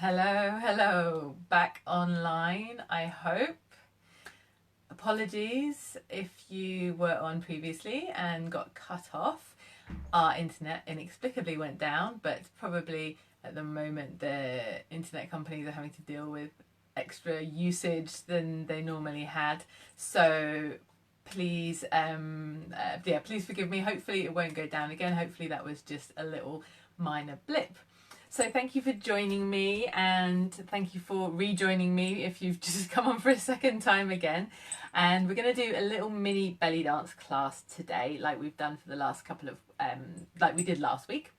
Hello, back online, I hope. Apologies if you were on previously and got cut off. Our internet inexplicably went down, but probably at the moment the internet companies are having to deal with extra usage than they normally had. So please, please forgive me. Hopefully it won't go down again. Hopefully that was just a little minor blip. So thank you for joining me, and thank you for rejoining me if you've just come on for a second time again. And we're going to do a little mini belly dance class today, like we've done for the last couple of, like we did last week.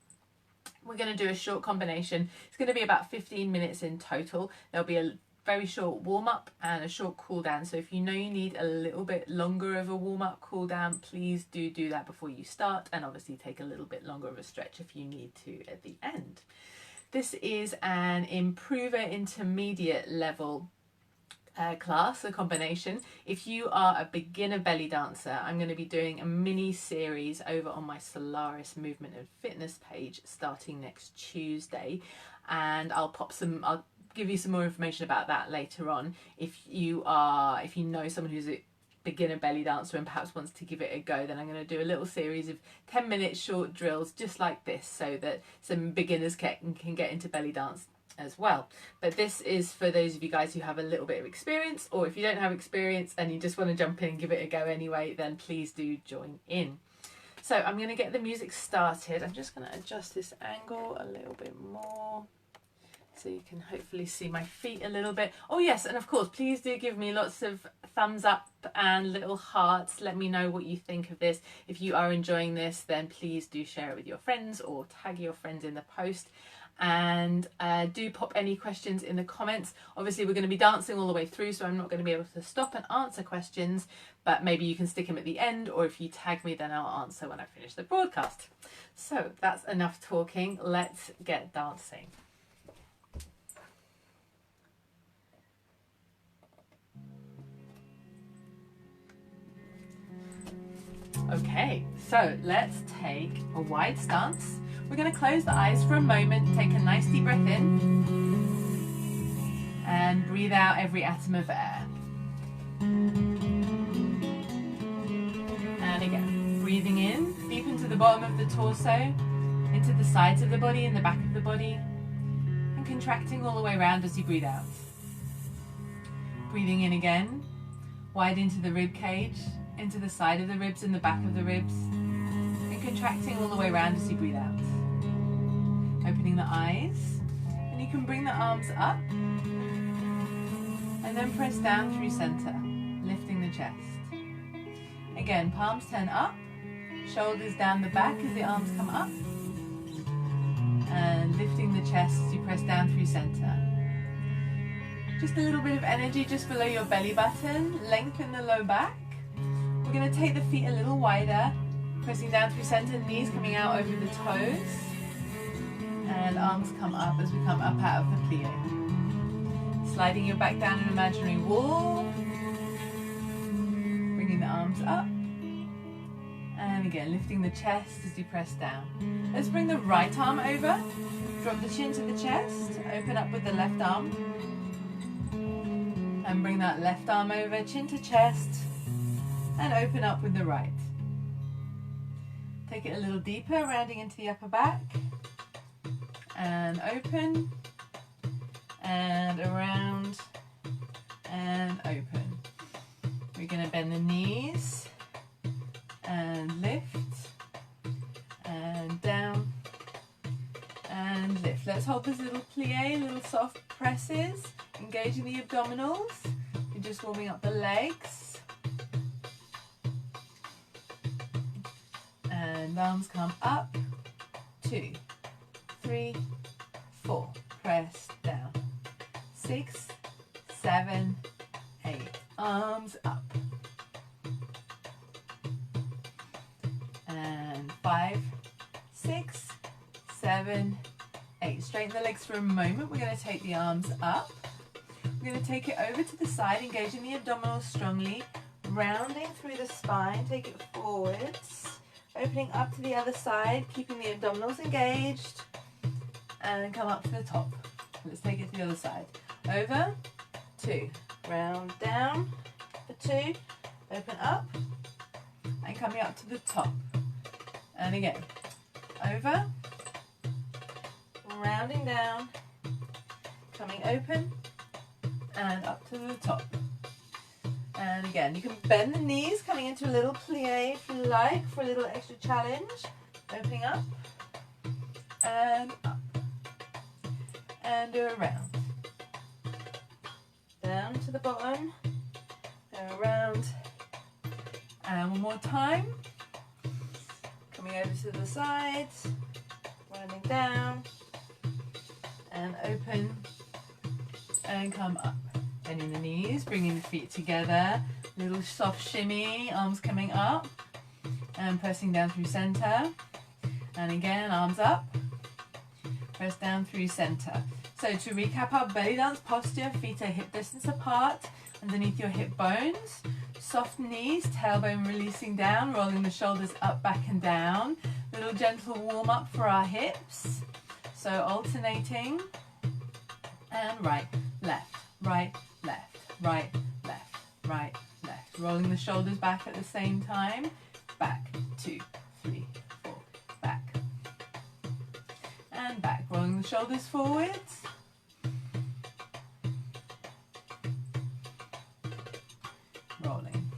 We're going to do a short combination. It's going to be about 15 minutes in total. There'll be a very short warm-up and a short cool-down. So if you know you need a little bit longer of a warm-up, cool-down, please do that before you start, and obviously take a little bit longer of a stretch if you need to at the end. This is an improver intermediate level class, a combination. If you are a beginner belly dancer, I'm going to be doing a mini series over on my Solaris Movement and Fitness page starting next Tuesday, and I'll give you some more information about that later on. If you know someone who's a beginner belly dancer and perhaps wants to give it a go, then I'm going to do a little series of 10-minute short drills just like this, so that some beginners can get into belly dance as well. But this is for those of you guys who have a little bit of experience, or if you don't have experience and you just want to jump in and give it a go anyway, then please do join in. So I'm going to get the music started. I'm just going to adjust this angle a little bit more so you can hopefully see my feet a little bit. Oh yes, and of course, please do give me lots of thumbs up and little hearts. Let me know what you think of this. If you are enjoying this, then please do share it with your friends or tag your friends in the post. And do pop any questions in the comments. Obviously we're going to be dancing all the way through, so I'm not going to be able to stop and answer questions, but maybe you can stick them at the end, or if you tag me, then I'll answer when I finish the broadcast. So that's enough talking. Let's get dancing. Okay, so let's take a wide stance. We're going to close the eyes for a moment, take a nice deep breath in, and breathe out every atom of air. And again, breathing in, deep into the bottom of the torso, into the sides of the body and the back of the body, and contracting all the way around as you breathe out. Breathing in again, wide into the rib cage, into the side of the ribs and the back of the ribs, and contracting all the way around as you breathe out. Opening the eyes, and you can bring the arms up and then press down through center, lifting the chest. Again, palms turn up, shoulders down the back as the arms come up, and lifting the chest as you press down through center. Just a little bit of energy just below your belly button, lengthen the low back. We're going to take the feet a little wider, pressing down through center, knees coming out over the toes, and arms come up as we come up out of the plie. Sliding your back down an imaginary wall, bringing the arms up, and again lifting the chest as you press down. Let's bring the right arm over, drop the chin to the chest, open up with the left arm, and bring that left arm over, chin to chest, and open up with the right. Take it a little deeper, rounding into the upper back, and open, and around, and open. We're going to bend the knees, and lift, and down, and lift. Let's hold this little plie, little soft presses, engaging the abdominals. You're just warming up the legs. And arms come up, 2, 3, 4, press down, 6, 7, 8, arms up, and 5, 6, 7, 8. Straighten the legs for a moment. We're going to take the arms up. We're going to take it over to the side, engaging the abdominals strongly, rounding through the spine, take it forwards. Opening up to the other side, keeping the abdominals engaged, and come up to the top. Let's take it to the other side. Over, 2, round down for 2, open up, and coming up to the top. And again, over, rounding down, coming open, and up to the top. And again, you can bend the knees, coming into a little plie if you like, for a little extra challenge. Opening up, and up, and do a round. Down to the bottom, go around, and one more time. Coming over to the sides, rounding down, and open, and come up. Bending the knees, bringing the feet together, little soft shimmy, arms coming up, and pressing down through center. And again, arms up, press down through center. So to recap our belly dance posture, feet are hip distance apart, underneath your hip bones, soft knees, tailbone releasing down, rolling the shoulders up, back and down. Little gentle warm up for our hips. So alternating, and right, left, right, left, right, left, right, left. Rolling the shoulders back at the same time. Back, 2, 3, 4, back. And back, rolling the shoulders forwards. Rolling.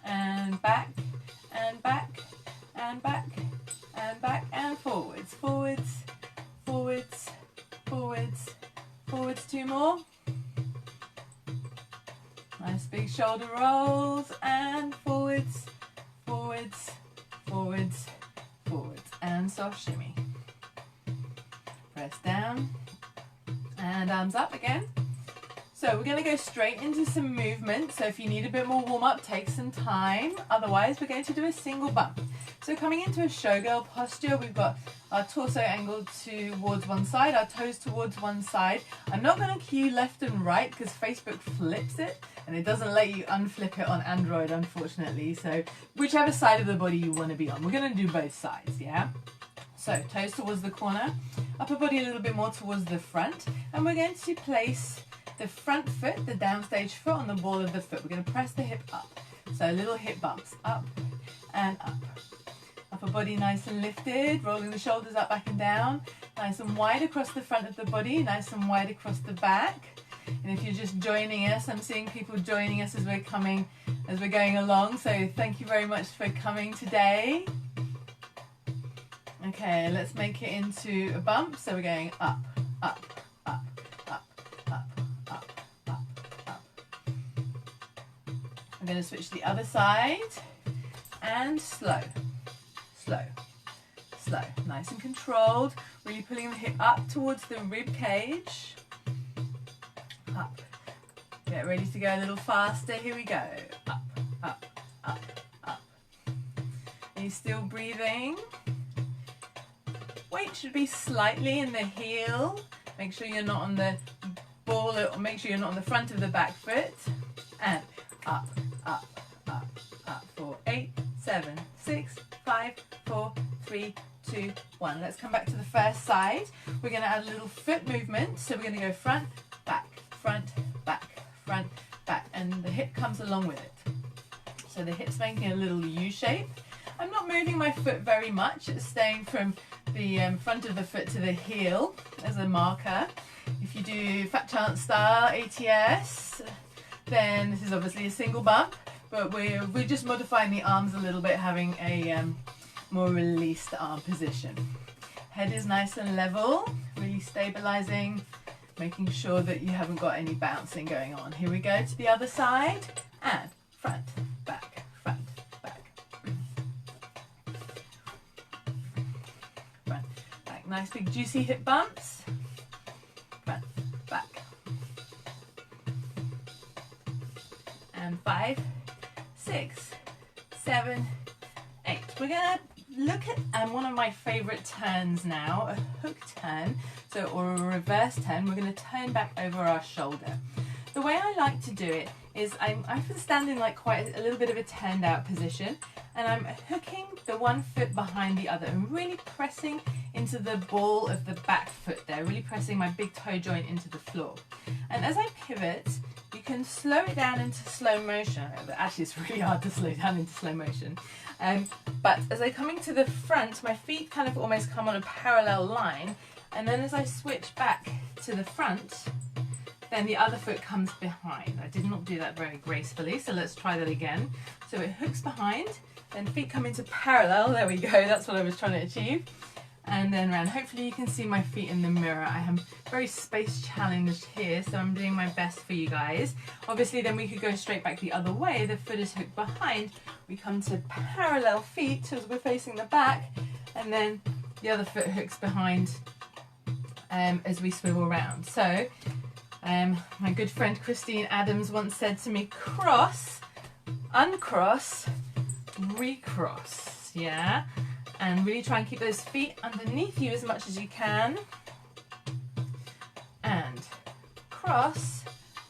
And back, and back, and back, and back, and forwards, forwards, forwards, forwards, forwards, 2 more. Nice big shoulder rolls, and forwards, forwards, forwards, forwards, and soft shimmy. Press down, and arms up again. So we're going to go straight into some movement. So if you need a bit more warm up, take some time. Otherwise, we're going to do a single bump. So coming into a showgirl posture, we've got our torso angled towards one side, our toes towards one side. I'm not going to cue left and right because Facebook flips it and it doesn't let you unflip it on Android, unfortunately. So whichever side of the body you want to be on. We're going to do both sides, yeah? So toes towards the corner, upper body a little bit more towards the front, and we're going to place the front foot, the downstage foot, on the ball of the foot. We're going to press the hip up. So little hip bumps, up and up. Upper body nice and lifted, rolling the shoulders up, back and down. Nice and wide across the front of the body, nice and wide across the back. And if you're just joining us, I'm seeing people joining us as we're going along. So thank you very much for coming today. Okay, let's make it into a bump. So we're going up, up, up, up, up, up, up, up. I'm going to switch to the other side and slow, slow, slow. Nice and controlled. Really pulling the hip up towards the rib cage. Up. Get ready to go a little faster. Here we go. Up, up, up, up. Are you still breathing? Weight should be slightly in the heel. Make sure you're not on the ball, or make sure you're not on the front of the back foot. And up, up, up, up. 4, 8, 7, 6, 5, 4, 3, 2, 1. Let's come back to the first side. We're going to add a little foot movement. So we're going to go front, back, front, back, front, back. And the hip comes along with it. So the hip's making a little U shape. I'm not moving my foot very much. It's staying from the front of the foot to the heel as a marker. If you do Fat Chance style ATS, then this is obviously a single bump, but we're just modifying the arms a little bit, having a more released arm position. Head is nice and level, really stabilizing, making sure that you haven't got any bouncing going on. Here we go to the other side, and front, back, front, back. Front, back. Nice big juicy hip bumps. Front, back. And 5, 6, 7, 8. We're gonna look at one of my favorite turns now, a hook turn, or a reverse turn. We're going to turn back over our shoulder. The way I like to do it is I often stand in like quite a little bit of a turned out position, and I'm hooking the one foot behind the other and really pressing into the ball of the back foot there, really pressing my big toe joint into the floor. And as I pivot, you can slow it down into slow motion. Actually, it's really hard to slow down into slow motion. But as I come into the front, my feet kind of almost come on a parallel line. And then as I switch back to the front, then the other foot comes behind. I did not do that very gracefully, so let's try that again. So it hooks behind, then feet come into parallel. There we go, that's what I was trying to achieve. And then round. Hopefully you can see my feet in the mirror. I am very space challenged here, so I'm doing my best for you guys. Obviously then we could go straight back the other way. The foot is hooked behind. We come to parallel feet as we're facing the back, and then the other foot hooks behind as we swivel around. So my good friend Christine Adams once said to me, cross, uncross, recross, yeah? And really try and keep those feet underneath you as much as you can. And cross,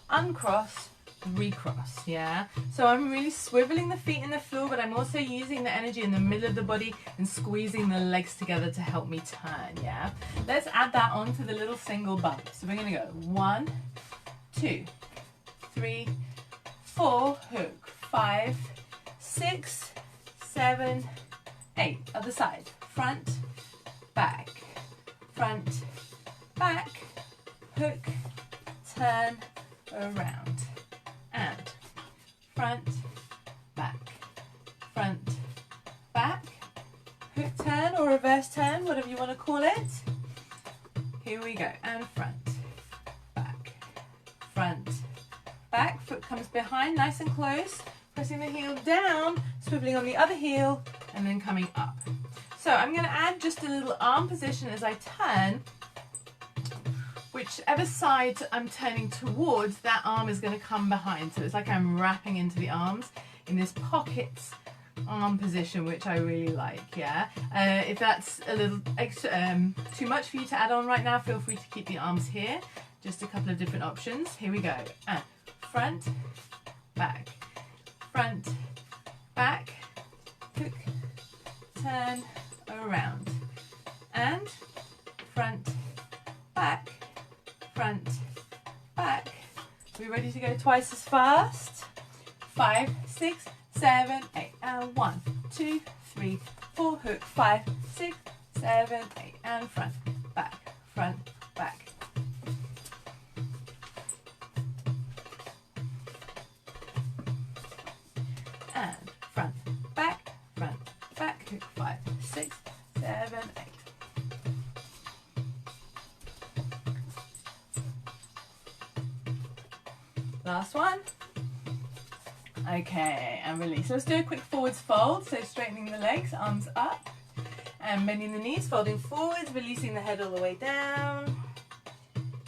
uncross, recross, yeah? So I'm really swiveling the feet in the floor, but I'm also using the energy in the middle of the body and squeezing the legs together to help me turn, yeah? Let's add that on to the little single bump. So we're gonna go 1, 2, 3, 4, hook, 5, 6, 7, 8. Other side. Front, back, hook, turn, around. And front, back, hook turn or reverse turn, whatever you want to call it. Here we go. And front, back, foot comes behind, nice and close, pressing the heel down, swiveling on the other heel, and then coming up. So I'm going to add just a little arm position as I turn. Whichever side I'm turning towards, that arm is going to come behind. So it's like I'm wrapping into the arms in this pocket arm position, which I really like, yeah? If that's a little extra, too much for you to add on right now, feel free to keep the arms here. Just a couple of different options. Here we go. Front, back, hook, turn, around. And front, back. We're ready to go twice as fast. 5, 6, 7, 8. And 1, 2, 3, 4. Hook. 5, 6, 7, 8. And front, back. And front, back. Hook. 5, 6, 7, 8. Last one. Okay, and release. Let's do a quick forwards fold. So straightening the legs, arms up, and bending the knees, folding forwards, releasing the head all the way down.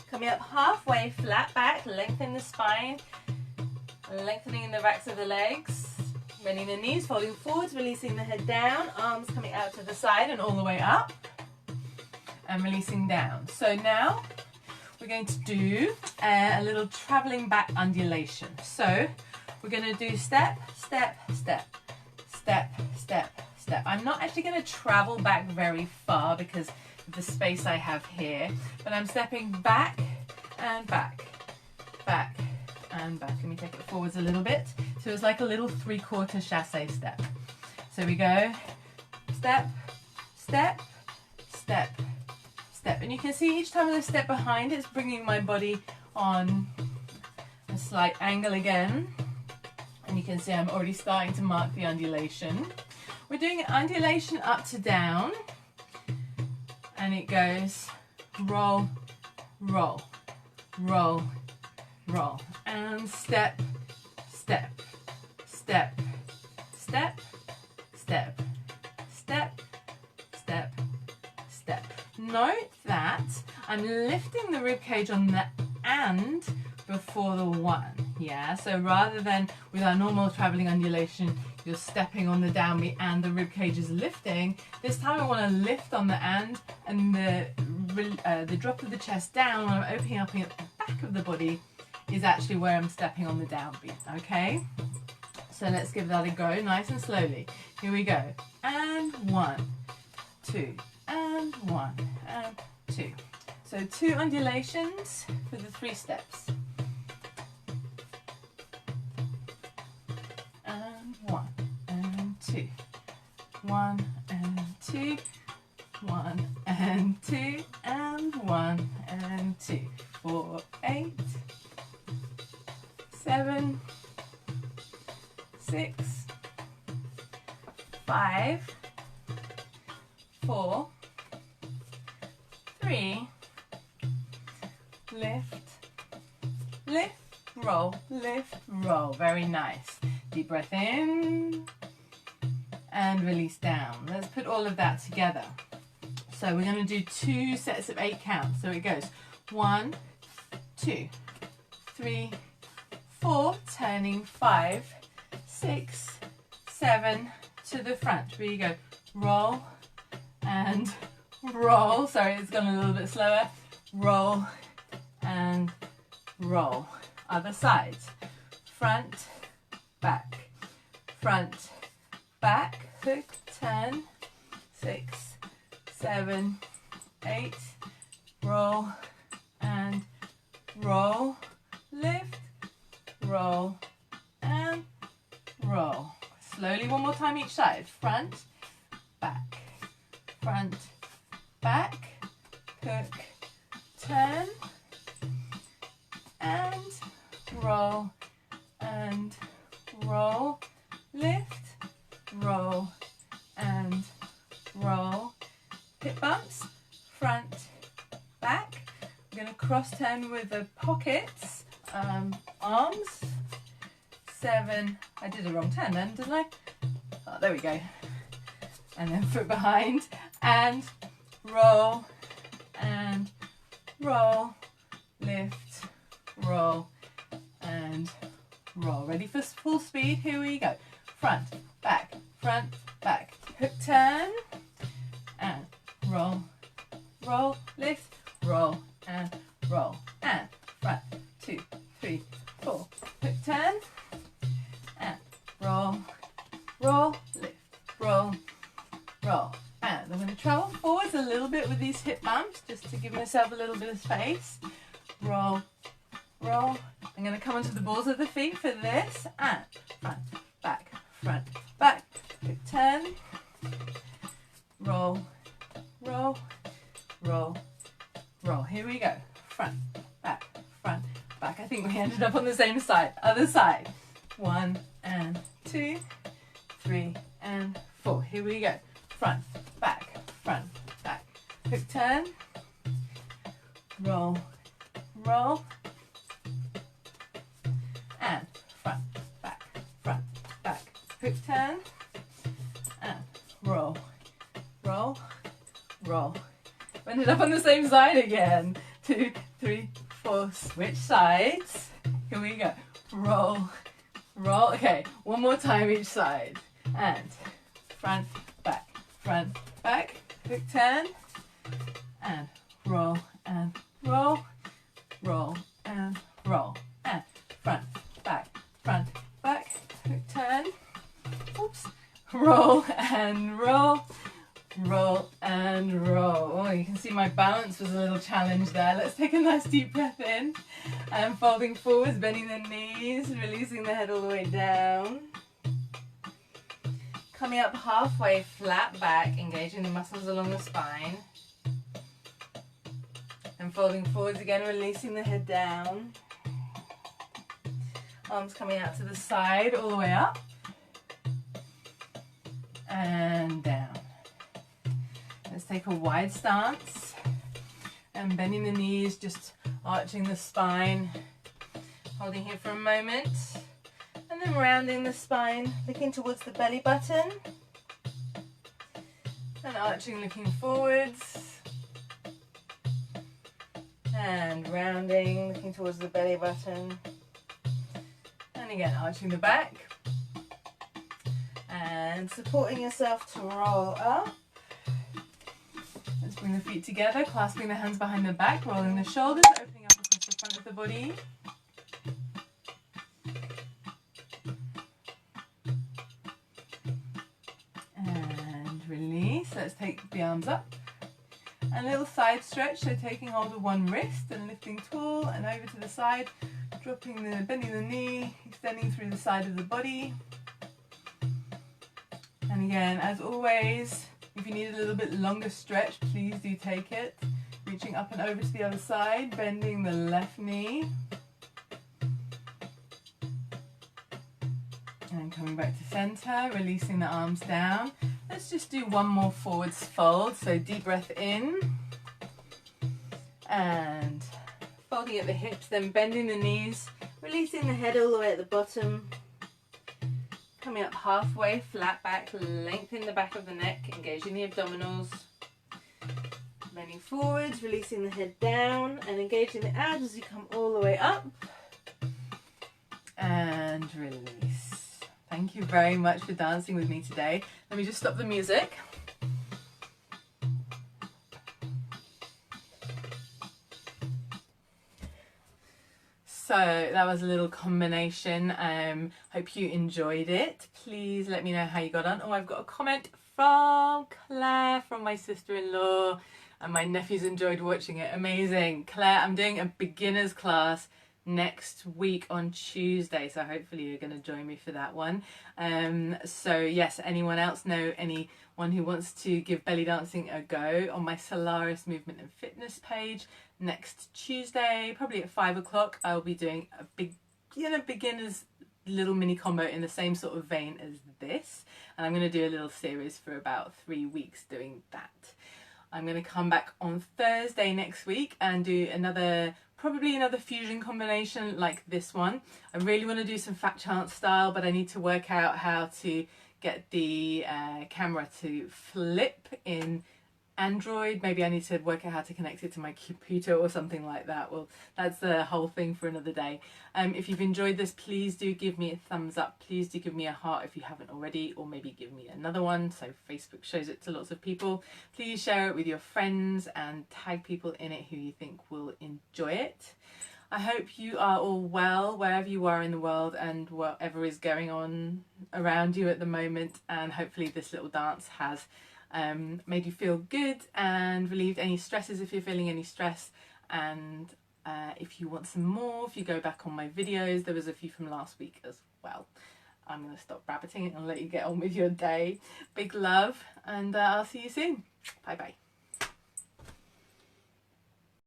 Coming up halfway, flat back, lengthen the spine, lengthening in the backs of the legs. Bending the knees, folding forwards, releasing the head down, arms coming out to the side and all the way up, and releasing down. So now we're going to do a little traveling back undulation. So we're going to do step, step, step, step, step, step. I'm not actually going to travel back very far because of the space I have here, but I'm stepping back and back, back and back. Let me take it forwards a little bit. So it's like a little 3/4 chassé step. So we go step, step, step, step. And you can see each time I step behind, it's bringing my body on a slight angle again. And you can see I'm already starting to mark the undulation. We're doing an undulation up to down. And it goes roll, roll, roll, roll. And step, step, step, step, step, step, step, step. Note that I'm lifting the rib cage on the and before the one, yeah? So rather than with our normal traveling undulation, you're stepping on the downbeat and the rib cage is lifting, this time I want to lift on the and the drop of the chest down when I'm opening up at the back of the body is actually where I'm stepping on the downbeat, okay? So let's give that a go, nice and slowly. Here we go. And 1, 2, and 1 and 2. So 2 undulations for the 3 steps. And 1 and 2. 1 and 2. 1 and 2 and 1 and 2. 4, 8, 7, 6, 5, 4, 3, lift, lift, roll, lift, roll. Very nice. Deep breath in and release down. Let's put all of that together. So we're going to do 2 sets of 8 counts. So it goes 1, 2, 3, 4, turning 5, 6, 7 to the front. Where you go, roll and roll. Sorry, it's gone a little bit slower. Roll and roll. Other side. Front, back, front, back. Hook, turn. 6, 7, 8. Roll and roll. Lift, roll and roll. Slowly, one more time each side. Front, back, front, back, hook, turn, and roll, and roll, lift, roll, and roll. Hip bumps, front, back. I'm going to cross turn with the pockets, arms. 7, I did a wrong turn then, didn't I? Oh, there we go. And then foot behind, and roll, and roll, lift, roll, and roll. Ready for full speed? Here we go. Front, back, hook turn, and roll, roll, lift, roll, and front, 2, 3, 4, hook turn, and roll, roll, lift, roll, roll. And I'm going to travel forwards a little bit with these hip bumps just to give myself a little bit of space. Roll, roll. I'm going to come onto the balls of the feet for this, and front, back, hook turn, roll, roll, roll, roll. Here we go. Front, back, back. I think we ended up on the same side. Other side. 1 and 2, 3 and 4. Here we go. Front, back, hook turn, roll, roll, and front, back, hook turn, and roll, roll, roll. We ended up on the same side again. 2, 3, 4, switch sides. Here we go. Roll, roll. Okay, one more time each side. And front, back, hook turn, and roll, roll, and roll, and front, back, hook turn, oops, roll, and roll, roll, and roll. Oh, you can see my balance was a little challenge there. Let's take a nice deep breath in, and folding forwards, bending the knees, releasing the head all the way down. Coming up halfway, flat back, engaging the muscles along the spine. And folding forwards again, releasing the head down. Arms coming out to the side, all the way up. And down. Let's take a wide stance. And bending the knees, just arching the spine. Holding here for a moment. And then rounding the spine, looking towards the belly button. And arching, looking forwards. And rounding, looking towards the belly button. And again, arching the back. And supporting yourself to roll up. Let's bring the feet together, clasping the hands behind the back, rolling the shoulders, opening up across the front of the body. And release. Let's take the arms up, And a little side stretch, so taking hold of one wrist and lifting tall and over to the side, bending the knee, extending through the side of the body. And again, as always, if you need a little bit longer stretch, please do take it. Reaching up and over to the other side, bending the left knee. And coming back to center, releasing the arms down. Let's just do one more forwards fold. So deep breath in. And folding at the hips, then bending the knees, releasing the head all the way at the bottom. Coming up halfway, flat back, lengthen the back of the neck, engaging the abdominals. Bending forwards, releasing the head down and engaging the abs as you come all the way up. And release. Thank you very much for dancing with me today. Let me just stop the music. So that was a little combination. Hope you enjoyed it. Please let me know how you got on. Oh, I've got a comment from Claire, from my sister-in-law, and my nephews enjoyed watching it. Amazing. Claire, I'm doing a beginner's class next week on Tuesday, so hopefully you're going to join me for that one. So yes, anyone else know anyone who wants to give belly dancing a go, on my Solaris Movement and Fitness page next Tuesday, probably at 5 o'clock, I'll be doing a beginner's little mini combo in the same sort of vein as this, and I'm going to do a little series for about 3 weeks doing that. I'm going to come back on Thursday next week and do probably another fusion combination like this one. I really want to do some fat chant style, but I need to work out how to get the camera to flip in Android. Maybe I need to work out how to connect it to my computer or something like that. Well, that's the whole thing for another day. If you've enjoyed this, please do give me a thumbs up. Please do give me a heart if you haven't already, or maybe give me another one so Facebook shows it to lots of people. Please share it with your friends and tag people in it who you think will enjoy it. I hope you are all well wherever you are in the world and whatever is going on around you at the moment, and hopefully this little dance has made you feel good and relieved any stresses if you're feeling any stress. And if you want some more, if you go back on my videos, there was a few from last week as well. I'm going to stop rabbiting and let you get on with your day. Big love, and I'll see you soon. Bye bye.